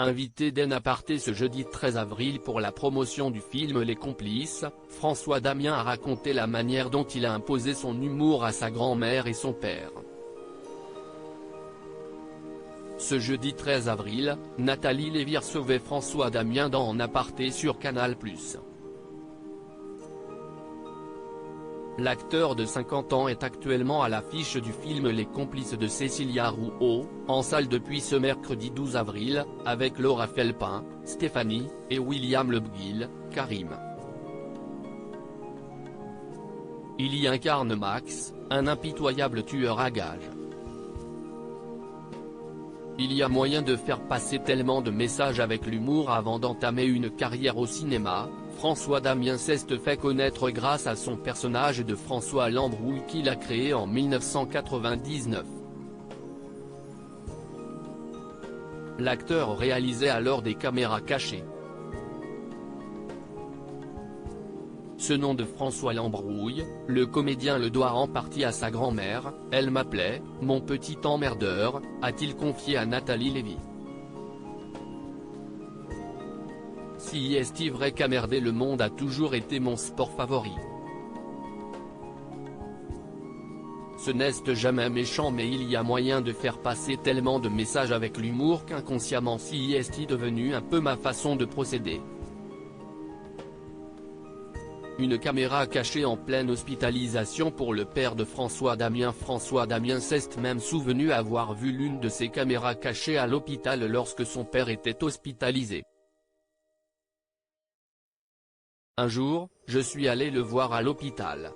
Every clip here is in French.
Invité d'En Aparté ce jeudi 13 avril pour la promotion du film Les Complices, François Damien a raconté la manière dont il a imposé son humour à sa grand-mère et son père. Ce jeudi 13 avril, Nathalie Lévy recevait François Damien dans En Aparté sur Canal+. L'acteur de 50 ans est actuellement à l'affiche du film Les Complices de Cécilia Rouault, en salle depuis ce mercredi 12 avril, avec Laura Felpin, Stéphanie, et William Lebguil, Karim. Il y incarne Max, un impitoyable tueur à gages. Il y a moyen de faire passer tellement de messages avec l'humour avant d'entamer une carrière au cinéma. François Damien s'est fait connaître grâce à son personnage de François Lambrouille qu'il a créé en 1999. L'acteur réalisait alors des caméras cachées. Ce nom de François Lambrouille, le comédien le doit en partie à sa grand-mère. « Elle m'appelait « mon petit emmerdeur », a-t-il confié à Nathalie Lévy. Si est-il vrai qu'emmerder le monde a toujours été mon sport favori. Ce n'est jamais méchant, mais il y a moyen de faire passer tellement de messages avec l'humour qu'inconsciemment si est devenu un peu ma façon de procéder. Une caméra cachée en pleine hospitalisation pour le père de François Damien. François Damien s'est même souvenu avoir vu l'une de ces caméras cachées à l'hôpital lorsque son père était hospitalisé. Un jour, je suis allé le voir à l'hôpital.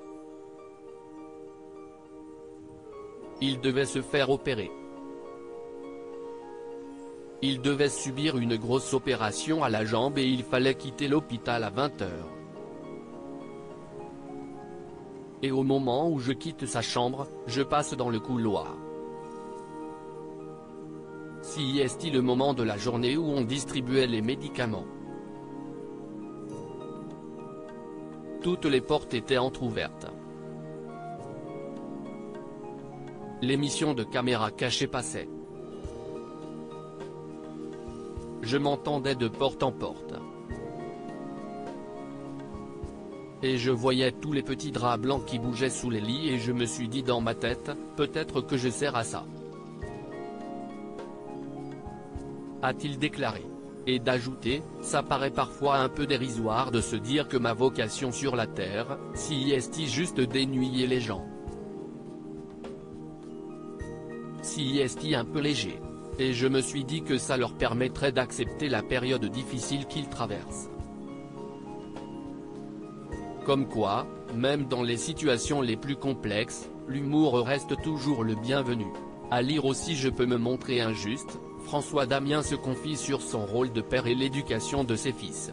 Il devait se faire opérer. Il devait subir une grosse opération à la jambe et il fallait quitter l'hôpital à 20 h. Et au moment où je quitte sa chambre, je passe dans le couloir. Si est-il le moment de la journée où on distribuait les médicaments. Toutes les portes étaient entr'ouvertes. L'émission de caméra cachée passait. Je m'entendais de porte en porte. Et je voyais tous les petits draps blancs qui bougeaient sous les lits et je me suis dit dans ma tête, peut-être que je sers à ça. A-t-il déclaré. Et d'ajouter, ça paraît parfois un peu dérisoire de se dire que ma vocation sur la terre, si est juste d'ennuyer les gens. Si est un peu léger. Et je me suis dit que ça leur permettrait d'accepter la période difficile qu'ils traversent. Comme quoi, même dans les situations les plus complexes, l'humour reste toujours le bienvenu. À lire aussi Je peux me montrer injuste. François Damien se confie sur son rôle de père et l'éducation de ses fils.